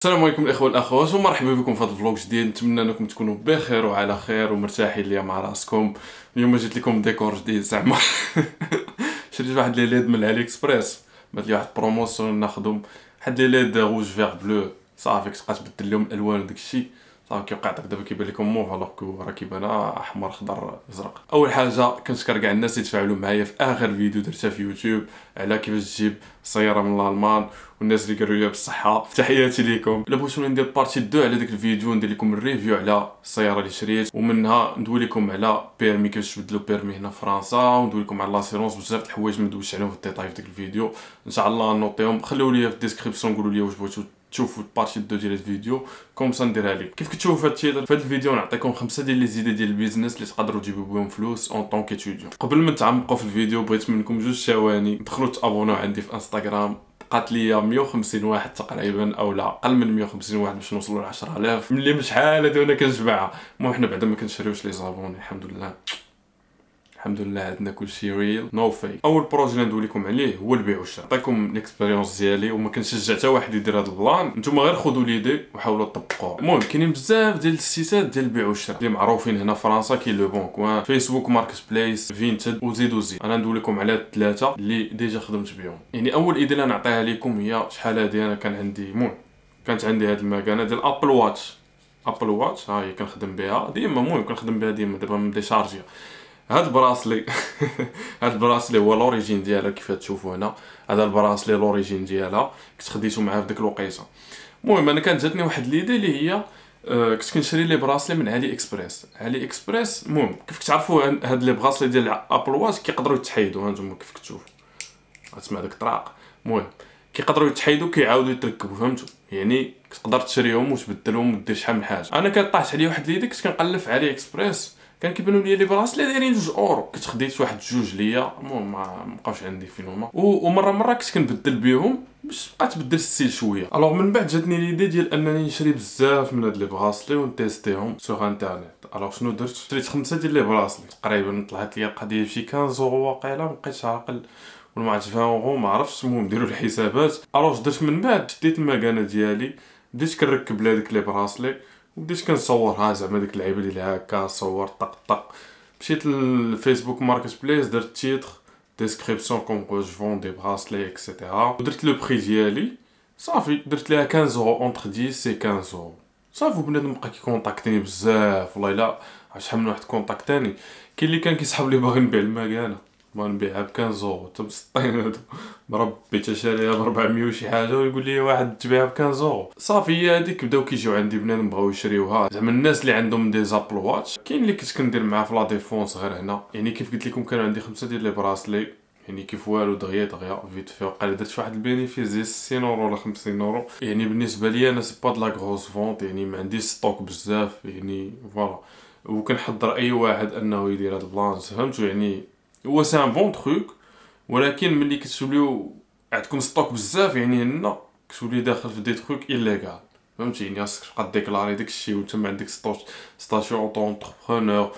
السلام عليكم الاخوه والاخوات ومرحبا بكم في هذا الفلوق جديد. نتمنى انكم تكونوا بخير وعلى خير ومرتاحين ليا مع راسكم. اليوم جيت لكم ديكور جديد زعما شريت واحد لي ليد من علي اكسبريس، بات لي واحد بروموسيون ناخذهم واحد لي ليد روج فيغ بلو صافي كتبقى تبدل لهم الالوان وداك الشيء صافي كيوقع داك دابا كيبان لكم موف الوغ راه كيبان احمر خضر ازرق. اول حاجه كنشكر كاع الناس اللي تفاعلوا معايا في اخر فيديو درتها في يوتيوب على كيفاش تجيب سياره من الالمان، والناس اللي قالوا لي بالصحه تحياتي ليكم. الا بغيتو ندير بارتي 2 على داك الفيديو ندير لكم الريفيو على السياره اللي شريت، ومنها ندوي لكم على بيرمي كيفاش تبدلوا بيرمي هنا في فرنسا، وندوي لكم على لاسيرونس بزاف د الحوايج ما ندويش عليهم في الديتاي في داك الفيديو. ان شاء الله نوطيهم، خليو لي في الديسكريبسيون قولوا لي واش بغيتو تشوفوا بارتي 2 ديال الفيديو كوم سا نديرها لكم. كيف كتشوفوا في التيتر في هذا الفيديو نعطيكم 5 ديال لي زيدي ديال البيزنس اللي تقدروا تجيبوا بهم فلوس اون طون كيتوديون. قبل ما نتعمقوا في الفيديو بغيت منكم جوج ثواني دخلوا تابوناو عندي في انستغرام. بقات ليا 150 واحد تقريبا او لا اقل من 150 واحد باش نوصلوا ل 10000 ملي مش شحال هادو انا كنجمعها. المهم حنا بعدا ما كنشريوش لي زابون الحمد لله، الحمد لله عندنا كلشي ريل نو فيك. اول بروجي اللي ندوي لكم عليه هو البيع والشراء، نعطيكم الاكسبيريونس ديالي وما كنشجع حتى واحد يدير هذا البلان، نتوما غير خذوا ليدي وحاولوا تطبقوها. المهم كاينين بزاف ديال السيتات ديال البيع والشراء اللي معروفين هنا في فرنسا، كاين لو بون كوان، فيسبوك ماركت بليس، فينتد وزيد. انا ندوي لكم على الثلاثه اللي ديجا خدمت بهم. يعني اول ايدي اللي نعطيها لكم هي شحال هادي انا كان عندي كانت عندي هاد المكانه ديال ابل واتش. ابل واتش ها هي كنخدم بها ديما، المهم كنخدم بها ديما، دابا مديشارجيا. هاد البراسلي هاد البراسلي هو لوريجين ديالها كيف تشوفوا هنا. هذا البراسلي لوريجين ديالها كنت خديته معاه في ديك الوقيته. المهم انا كانت جاتني واحد ليدي اللي هي كنت كنشري لي براسلي من علي اكسبريس. علي اكسبريس المهم كيف كتعرفوا هاد لي براسلي ديال ابل واتش كيقدروا يتحيدوا، هانتوما كيف كتشوفوا غتسمع داك الطراق. المهم كيقدروا يتحيدوا كيعاودوا يتركبوا، فهمتوا؟ يعني تقدر تشريهم وتبدلهم ودير شحال من حاجه. انا كانت طاحت عليا واحد ليدي كنت كنقلب في علي اكسبريس، كان كيبانوا لي براسلي دايرين 2 اورو، كنت خديت واحد 2 ليا. المهم ما بقاوش عندي فين هما، ومره كنت كنبدل بهم باش بقى تبدل الستيل شويه. الوغ من بعد جاتني ليدي ديال انني نشري بزاف من هاد لي براسلي ونتيستيهم سوغ انترنيت. الوغ شنو درت؟ شريت 5 ديال لي براسلي تقريبا، طلعت لي القضيه بشي 15 اورو واقيلا، مابقيتش عاقل ولا ما عرفتش 20 اورو ما عرفتش. المهم ديروا الحسابات. الوغ درت من بعد شديت المكانه ديالي بديت كنركب لهاديك لي براسلي وبديت كنصورها زعما ديك اللعيبه ديال هكا، صور طق طق. مشيت للفيسبوك ماركت بليس، درت تيتر ديسكريبسيون كوم كو جو فون دي براسلي اكسيتيرا، ودرت لو بري ديالي صافي. درت ليها 15 اورو اونتر 10 سي 15 اورو صافي. وبنادم بقى كيكونتاكتيني بزاف والله الا شحال من واحد كونتاكتاني. كاين اللي كان كيسحب لي باغي نبيع المكانه، باغي نبيعها ب 15 اورو حتى ب 60 هادو، مربي شاريها ب 400 وشي حاجه ويقول لي واحد تبيعها ب 15 اورو صافي. هي هذيك بداو كيجيو عندي بنادم بغاو يشريوها، زعما الناس اللي عندهم دي زابل واتش. كاين اللي كنت كندير معاه في لا ديفونس غير هنا. يعني كيف قلت لكم كانوا عندي 5 ديال لي براسلي، يعني كيف والو دغيا فيت في وقيلا درت واحد البينيفيس ديال 60 اورو ولا 50 اورو. يعني بالنسبه لي انا سي با د لا غروس فونت، يعني ما عنديش ستوك بزاف يعني فوالا. وكنحضر اي واحد انه يدير هاد البلان، فهمتوا؟ يعني هو سي ان بون تروك، ولكن ملي كتوليو عندكم ستوك بزاف يعني هنا كتولي داخل في دي تروك ايليغال، فهمتي؟ يعني خاصك تبقى ديكلاري داكشي وانت ما عندك ستاتيو اوتو اونتربرونور.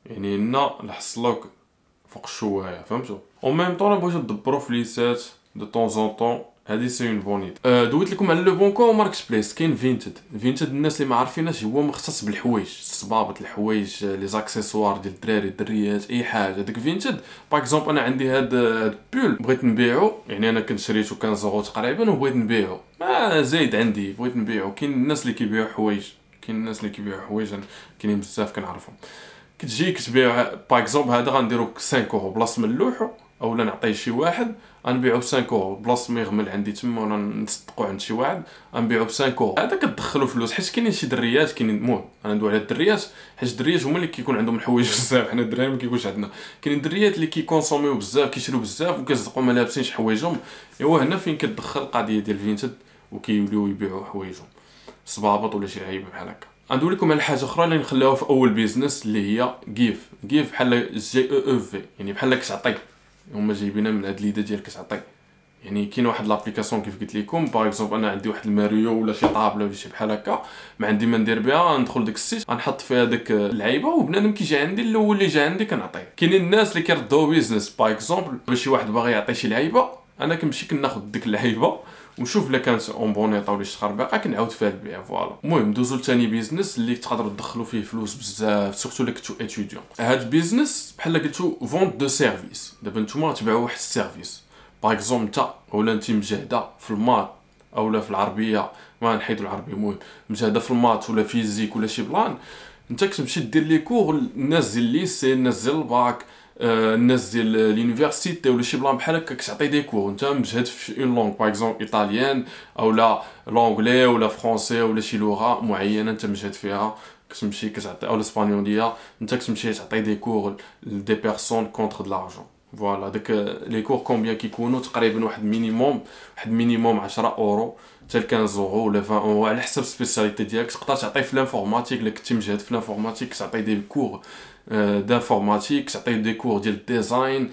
يعني هنا نحصلوك فوق الشوايه، فهمتوا؟ او ميم طون بغيتو تدبروا في ليسات دو طون زون طون، هادي سي اون بونيت. دويت لكم على لو بون كو ماركت بليس. كاين فينتد. الناس اللي ما عارفيناش هو مختص بالحوايج، الصبابط، الحوايج، لي زاكسيسوار ديال الدراري الدريات، اي حاجه. داك فينتد باغ اكزومبل انا عندي هاد بول بغيت نبيعو، يعني انا كنت شريتو 15 اورو تقريبا وبغيت نبيعو، ما زايد عندي بغيت نبيعو. كاين الناس اللي كيبيعوا حوايج، كاينين بزاف كنعرفهم. كتجي كتبيع باغ اكزومبل هذا غنديرو 5 اورو بلاصه من اللوحو، اولا نعطيه شي واحد غنبيعو ب 5 اورو بلاصه ما يغمل عندي تما ولا نصدقو عند شي واحد غنبيعو ب 5 اورو. هذا كتدخلو فلوس حيت كاينين شي دريات. كاينين المهم انا ندوي على الدريات حيت الدريات هما اللي كيكون عندهم الحوايج بزاف، حنا الدراري ما كيكونش عندنا. كاينين دريات اللي كيكونسوميو بزاف، كيشريو بزاف وكيصدقوا ما لابسينش حوايجهم. ايوا هنا فين كتدخل القضيه ديال فينتد وكيوليو يبيعوا حوايجهم صبابط ولا شي لعيبه بحال هكا. غندوي لكم على حاجه اخرى اللي نخليوها في اول بيزنس اللي هي جيف بحال جي او في، يعني بحال كتعطي هما جايبينها من هاد ليدا ديال كتعطي. يعني كاين واحد لابليكاسيون كيف قلت لكم باغ اكزومبل انا عندي واحد الماريو ولا شي طابله ولا شي بحال هكا ما عندي ما ندير بها، ندخل داك السيت غنحط فيها داك اللعيبه وبنادم كيجي عندي الاول اللي جا عندي كنعطيه. كاينين الناس اللي كيردوا بيزنس باغ اكزومبل باش شي واحد باغي يعطي شي لعيبه، انا كنمشي كناخذ ديك اللعيبه ونشوف الا كانت اون بون ايطا ولا شي خربيقه كنعاود فيها البيع. فوالا المهم ندوزو لثاني بيزنس اللي تقدروا تدخلوا فيه فلوس بزاف، سورتو الا كنتو اتيديون. هاد البيزنس بحال قلتو فونت دو سيرفيس. دابا نتوما تبيعوا واحد السيرفيس باغ اكزومبل انت ولا انت مجهده في المات اولا في العربيه، ما نحيدو العربيه، المهم مجهده في المات ولا فيزيك ولا شي بلان، انت كتمشي دير لي كور الناس ديال الليسي، الناس ديال الباك، الناس ديال لونيفرسيتي ولا شي بلان بحال هكا، كتعطي دي كور انت مجهد في اون لونغ باغ اكزومبل ايطاليان اولا لونغلي ولا فرونسي ولا شي لغه معينه انت مجهد فيها، كتمشي كتعطي او الاسبانيوليه، انت كتمشي تعطي دي كور لدي بيرسون كونتر د لارجون. فوالا داك لي كور كومبيان كيكونوا تقريبا واحد مينيموم 10 اورو حتى ل 15 اورو ولا 20 اورو على حسب السبيسياليتي ديالك. تقدر تعطي في لانفورماتيك الا كنتي مجهد في لانفورماتيك تعطي دي كور دانفورماتيك، تعطي دي كور ديال الديزاين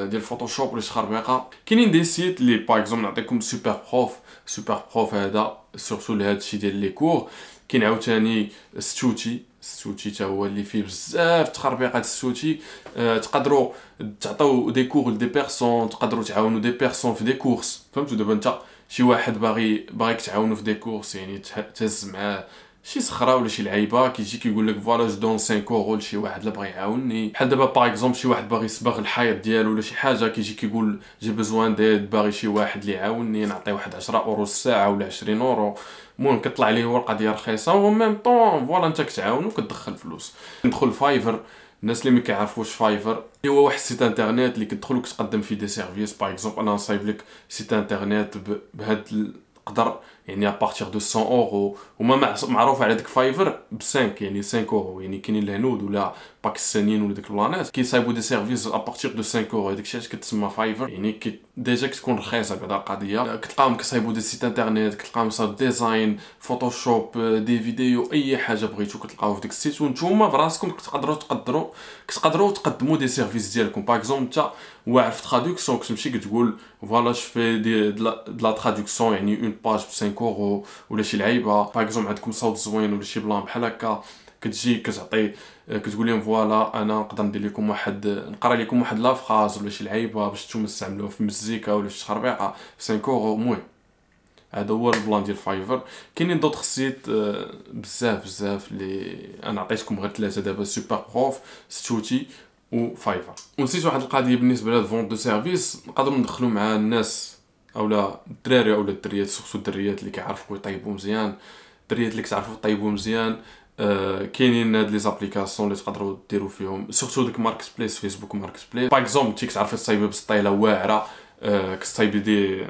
ديال فوتوشوب ولا شي خربيقه. كاينين دي سيت اللي باغ اكزومبل نعطيكم سوبر بروف هذا سورتو لهادشي ديال لي كور. كاين عاوتاني ستوتي تا هو اللي فيه بزاف تخربيقات. ستوتي تقدروا تعطيو دي كور لدي بيرسون، تقدروا تعاونوا دي بيرسون في دي كورس. فهمتوا دابا انت شي واحد باغيك تعاونوا في دي كورس، يعني تهز معاه شي صخره ولا شي لعيبه، كيجي كيقول لك فوالا جو دون 5 اورو لشي واحد اللي بغى يعاونني. بحال دابا باغ اكزومبل شي واحد باغي يصبغ الحيط ديالو ولا شي حاجه، كيجي كيقول جي بوزوان ديد، باغي شي واحد اللي يعاونني، نعطيه واحد 10 اورو الساعه ولا 20 اورو. المهم كطلع ليه هو القضيه رخيصه و ميم طون فوالا انت كتعاون وكتدخل فلوس. ندخل فايفر. الناس اللي ما كيعرفوش فايفر هو واحد السيت انترنت اللي كتدخل وكتقدم فيه دي سيرفيس. باغ اكزومبل انا نصايب لك سيت انترنت بهاد تقدر يعني ابارتيغ دو 100 اورو، وما معروف على ديك فايفر ب 5 يعني 5 اورو. يعني كاينين الهنود ولا باكستانيين ولا ديك البلانات كيصايبوا دي سيرفيس ابارتيغ دو 5 اورو. هذيك الشيء كتسمى فايفر، يعني ديجا كتكون رخيصه بعدا القضيه. كتلقاهم كيصايبوا دي سيت انترنت، كتلقاهم صايب ديزاين فوتوشوب دي فيديو اي حاجه بغيتو كتلقاو في ديك السيت. وانتوما براسكم كتقدروا تقدموا دي سيرفيس ديالكم. باغ اكزومبل انت واعر في ترادكسيون كتمشي كتقول فوالا جو في دي لا ترادكسيون يعني اون باج ب 5 اورو ولا شي لعيبه. باغ اكزومبل عندكم صوت زوين ولا شي بلان بحال هكا، كتجي كتعطي كتقول لهم فوالا انا نقدر ندير لكم نقرا لكم واحد لافراز ولا شي لعيبه باش نتوما تستعملوها في مزيكا ولا شي خربيقه 5 اورو. المهم هذا هو البلان ديال فايفر. كاينين دوطخ سيت بزاف اللي انا عطيتكم غير ثلاثه دابا: سوبر بروف، ستوتي و فايفر. ونسيت واحد القضيه بالنسبه لهاد فونت دو سيرفيس، نقدروا ندخلوا مع الناس اولا الدراري اولا الدريات، سورتو الدريات اللي كيعرفوا يطيبوا مزيان، الدريات اللي كتعرفوا طيبوا مزيان. كاينين هاد لي زابليكاسيون اللي تقدروا ديروا فيهم سورتو ديك ماركت بليس، فيسبوك ماركت بليس. باغ اكزومبل انت كتعرفي تصايبي بسطيله واعره، كتصايبي دي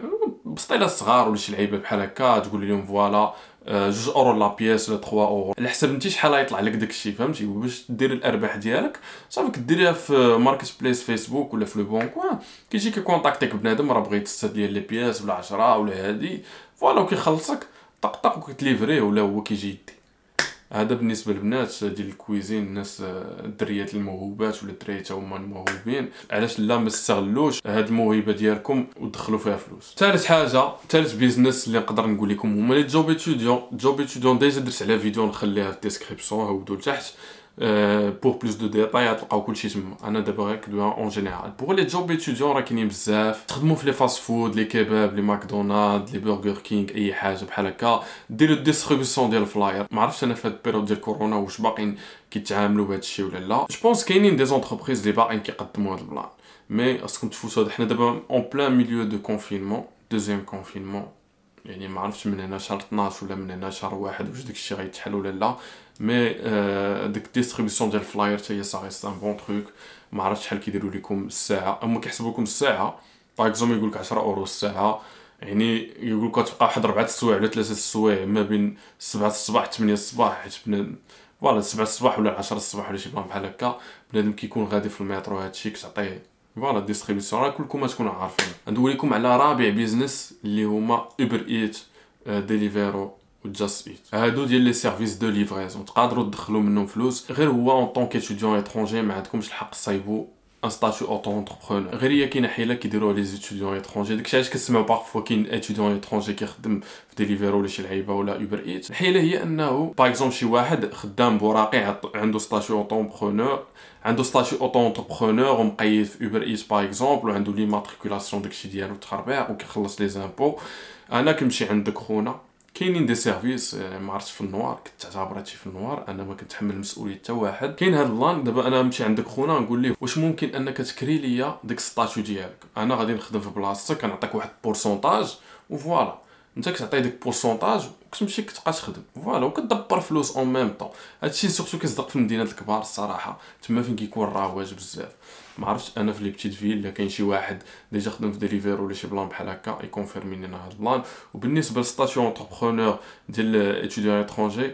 بسطيله صغار ولا شي لعيبه بحال هكا، تقول لهم فوالا 2 اورو لا بياس ولا 3 اورو على حسب انت شحال غيطلع لك داكشي. فهمتي؟ باش دير الارباح ديالك صافي كديريها في ماركت بليس فيسبوك ولا في لو بون كوان. كيجي كيكونتاكتيك بنادم راه بغيت 6 ديال لي بياس ولا 10 ولا هادي، فوالا وكيخلصك طق وكتليفري ولا هو كيجي يدي. هذا بالنسبه للبنات ديال الكويزين، الناس الدريات الموهوبات ولا الدراري تا هما الموهوبين، علاش لا ما تستغلوش هاد الموهبه ديالكم وتدخلوا فيها فلوس. ثالث بيزنس اللي نقدر نقول لكم هما لي جوب اتيديون. ديجا درت على فيديو نخليها في الديسكريبسيون، هاودو لتحت بور بلوس دو ديتاي تلقاو كلشي تما. انا دابا غير كدويها اون جينيرال. بوغ لي جوب اتيديون راه كاينين بزاف، تخدموا في لي فاست فود، لي كباب، لي ماكدونالد، لي برجر كينغ، اي حاجه بحال هكا. ديروا ديستريبيسيون ديال الفلاير. ما عرفتش انا في هاد البيريود ديال كورونا واش باقيين كيتعاملوا بهذا الشيء ولا لا. جو بونس كاينين دي زونتربريز اللي باقيين كيقدموا هاد البلان، مي خاصكم تفوتوا. حنا دابا اون بلان ميليو دو كونفينمون، دوزيام كونفينمون، يعني ما عرفتش من هنا شهر 12 ولا من هنا شهر 1 واش داكشي غيتحل ولا لا. مي ديك ديستريبيسيون ديال الفلاير حتى هي سا ريست ان بون تروك. ما عرفتش شحال كيديروا لكم الساعه، هما كيحسبوا لكم الساعه. باغ اكزومبل يقول لك 10 اورو الساعه، يعني يقول لك تبقى واحد 4 السوايع ولا 3 السوايع ما بين 7 الصباح 8 الصباح، حيت فوالا 7 الصباح ولا 10 الصباح ولا شي بلان بحال هكا. بنادم كيكون غادي في المترو هادشي كتعطيه فوالا ديستريبيسيون. راه كلكم تكونوا عارفين. ندوي لكم على رابع بيزنس اللي هما اوبر ايت، ديليفيرو وجاست ايت. هادو ديال لي سيرفيس دو ليفريزون تقدروا تدخلوا منهم فلوس، غير هو اون طون كيتيديون ايترونجي ما عندكمش الحق تصايبوا ان ستاتيو اوتو اونتربرونور. غير هي كاينه حيله كيديروها لي ستوديون ايترونجي. داكشي علاش كتسمعوا بارفوا كاين اتيديون ايترونجي كيخدم في ديليفيرو ولا شي لعيبه ولا اوبر ايت. الحيله هي انه باغ اكزومبل شي واحد خدام بوراقي عنده ستاتيو اوتو اونتربرونور ومقيد في اوبر ايت باغ اكزومبل، وعنده لي ماتريكولاسيون داكشي ديالو تخربيق وكيخلص لي زامبو. انا كنمشي عندك خونا كاينين دي سيرفيس ما عرفتش في النوار كنت تعتبر هادشي في النوار، انا ما كنتحمل مسؤوليه حتى واحد. كاين هاد اللان دابا انا نمشي عندك خونا نقول ليه واش ممكن انك تكري ليا ديك ستاتيو ديالك، انا غادي نخدم في بلاصتك كنعطيك واحد بورسونتاج وفوالا انت كتعطي ديك بورسونتاج وكتمشي كتبقى تخدم فوالا وكتدبر فلوس اون ميم طون. هادشي سورتو كيصدق في المدينات الكبار الصراحه، تما فين كيكون الرواج بزاف. ما عرفتش انا في لي بيتيت فيل الا كاين شي واحد ديجا خدم في ديليفيرو ولا شي بلان بحال هكا يكونفيرمي لنا هاد البلان. وبالنسبه للستاسيون اونتربرونور ديال اتيديون ايترونجي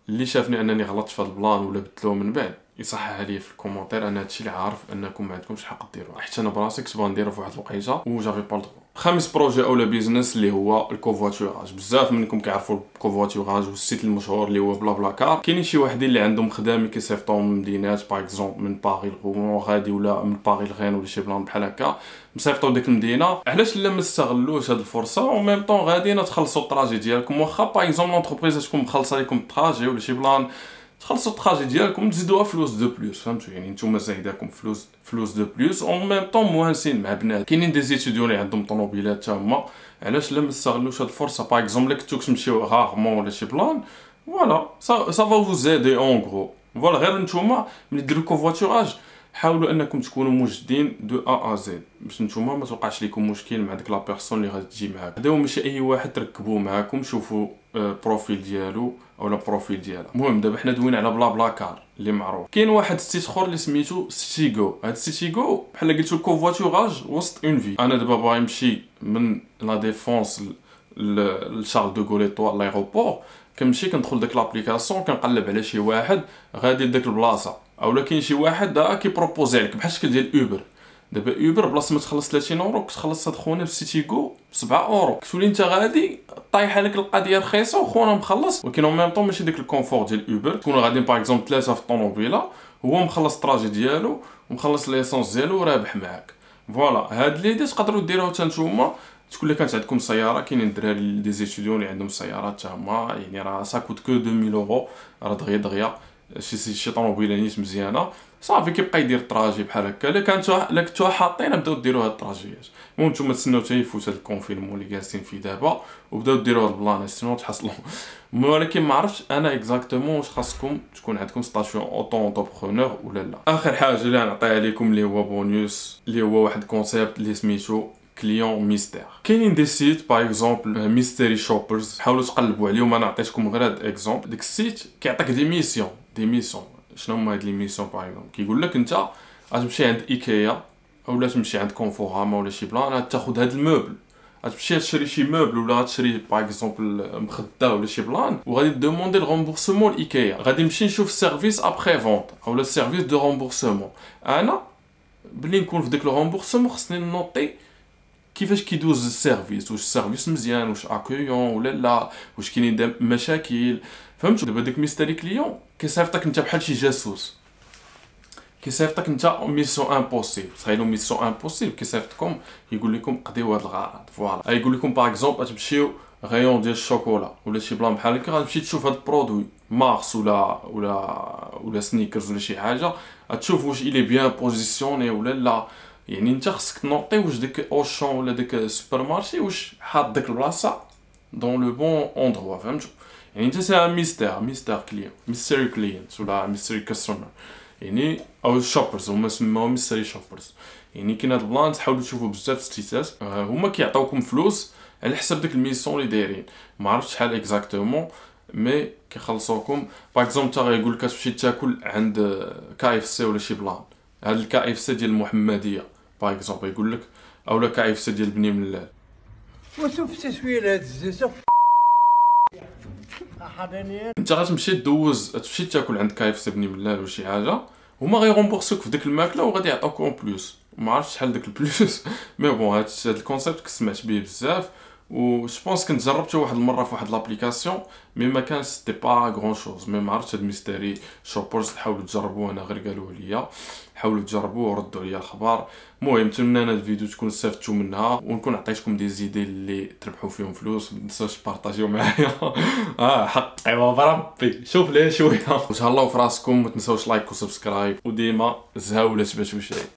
اللي شافني انني غلطت في هاد البلان ولا بدلوه من بعد يصحح لي في الكومونتير، انا هادشي اللي عارف انكم ما عندكمش الحق ديروه، حيت انا براسي كنت باغي نديرو في واحد الوقيته و جافي با الدروا. خامس بروجي اولا بيزنس اللي هو الكوفواتوراج. بزاف منكم كيعرفوا الكوفواتوراج والسيت المشهور اللي هو بلا بلا كار. كاينين شي واحدين اللي عندهم خدامي كيصيفطوا من مدينات باغ اكزومبل من باغي لغون غادي ولا من باغي لغين ولا شي بلان بحال هكا مصيفطوا ديك المدينه. علاش لا ما استغلوش هاد الفرصه و ميم طون غاديين تخلصوا الطراجي ديالكم، واخا باغ اكزومبل لونتربريز تكون مخلصه لكم الطراجي ولا شي بلان تخلصوا الطراجي ديالكم تزيدوها فلوس دو بلوس، فهمتوا يعني نتوما زايداكم فلوس دو بلوس اون ميم طون موانسين مع بنات. كاينين دي زيتيديون اللي عندهم طوموبيلات حتى هما، علاش لا ما استغلوش هاد الفرصه باغ اكزومبل كنتو كتمشيو غارمون ولا شي بلان فوالا سا فا فو زيدي اون غرو فوالا. غير نتوما ملي ديروا الكوفواتوراج حاولوا انكم تكونوا موجدين دو ا زد باش نتوما ما توقعش لكم مشكل مع ديك لا بيرسون اللي غادي تجي معاك. هذا ماشي اي واحد تركبوه معاكم شوفوا بروفيل ديالو اولا بروفيل ديالها. المهم دابا حنا دوينا على بلا بلا كار اللي معروف. كاين واحد ستيت اخر اللي سميتو سيتيغو. هاد سيتيغو بحال قلتو الكوفواتوراج وسط اون في. انا دابا باغي نمشي من لا ديفونس لشارل دو غول ايطوال لايروبور، كنمشي كندخل داك لابليكاسيون كنقلب على شي واحد غادي لداك البلاصه، اولا كاين شي واحد كيبروبوزي عليك بحال الشكل ديال اوبر. دابا اوبر بلاصه ما تخلص 30 اورو كتخلص هاد خونا في سيتيغو ب 7 اورو، كتولي انت غادي طايحه لك القضيه رخيصه وخونا مخلص، ولكن اون ميم طون ماشي داك الكونفور ديال اوبر. تكونوا غاديين باغ اكزومبل 3 في الطوموبيله هو مخلص الطراجي ديالو ومخلص ليسونس ديالو ورابح معاك فوالا. هاد ليدي تقدروا ديروها حتى نتوما. تكون كانت عندكم سياره، كاينين الدراري دي زيتيديون اللي عندهم سيارات حتى هما يعني راه ساكوت كو 2000 اورو راه دغيا شي طوموبيله نيت مزيانه صافي كيبقى يدير الطراجي بحال هكا. الا كنتو حاطين بداو ديروا هاد الطراجيات. المهم نتوما تسناو حتى يفوت هاد الكونفينمون اللي جالسين فيه دابا وبداو ديروا هاد البلان سينو تحصلوا. ولكن ما عرفتش انا اكزاكتومون واش خاصكم تكون عندكم ستاسيون اوتو اونتربرونور ولا لا. اخر حاجه اللي غنعطيها لكم اللي هو بونيوس اللي هو واحد كونسيبت اللي سميتو كليون ميستير. كاينين دي سيت باغ اكزومبل ميستيري شوبرز، حاولوا تقلبوا عليهم. انا عطيتكم غير هاد اكزومبل. ديك السيت كيعطيك دي ميسيون. شنو هما هاد لي ميسيون باغ اكزومبل؟ كيقول لك انت غتمشي عند ايكيا اولا تمشي عند كونفوراما ولا شي بلان تاخذ هاد الموبل، غتمشي تشري شي موبل ولا غتشري باغ اكزومبل مخده ولا شي بلان وغادي دوموندي الغومبورسمون لايكيا. غادي نمشي نشوف السيرفيس ابخي فونت اولا السيرفيس دو غومبورسمون. انا بلي نكون في ديك الغومبورسمون خصني نوطي كيفاش كيدوز السيرفيس، واش السيرفيس مزيان واش اكويون ولا لا، واش كاينين مشاكل فهمتوا. دابا ديك ميستري كليون كيصيفطك انت بحال شي جاسوس، كيصيفطك انت ميسيون امبوسيبل. تخيلوا ميسيون امبوسيبل كيصيفطكم يقول لكم قضيو هاد الغرض فوالا. يقول لكم باغ اكزومبل تمشيو غيون ديال الشوكولا ولا شي بلان بحال هكا غتمشي تشوف هاد البرودوي مارس ولا سنيكرز ولا شي حاجه تشوف واش الي بيان بوزيسيوني ولا لا. يعني انت خصك تنوطي واش ديك اوشون ولا ديك السوبر مارشي واش حاط ديك البلاصه دون لو بون اندروا فهمتوا. يعني انت سي ان ميستير كليون ميستيري كلينت ولا ميستيري كاستمر يعني او شوبرز هما سماو ميستيري شوبرز. يعني كاين هاد البلان تحاولوا تشوفوا بزاف ستيتات هما كيعطيوكم فلوس على حسب ديك الميسيون اللي دايرين. ما عرفتش شحال اكزاكتومون مي كيخلصوكم. باغ اكزومبل تا غيقول لك تمشي تاكل عند كاي اف سي ولا شي بلان، هاد الكاي اف سي ديال المحمديه باغ اكزومبل يقول لك اولا كاي اف سي ديال بني ملال. وشوف التسوير هاد الزيت انت غتمشي دوز تمشي تاكل عند كاي اف سي بني ملال ولا شي حاجه هما غيغومبورسوك في ديك الماكله وغادي يعطوك اون بلوس. ما عرفتش شحال داك البلوس مي بون هاد الكونسيبت كنت سمعت به بزاف و جوبونس كنت جربته واحد المره في واحد لابليكاسيون مي ما كانش سيتي با غران شوز. مي ما عرفتش هاد ميستيري شوبرز حاولوا تجربوه انا غير قالوه ليا حاولوا تجربوه وردوا عليا الخبر. المهم نتمنى ان الفيديو تكون استفدتوا منها ونكون عطيتكم دي زيدي اللي تربحوا فيهم فلوس. ما تنساوش بارطاجيو معايا حق ايوا بربي شوف ليه شويه. وتهلاو في راسكم ما تنساوش لايك وسبسكرايب وديما زهاوله تباتوا شي.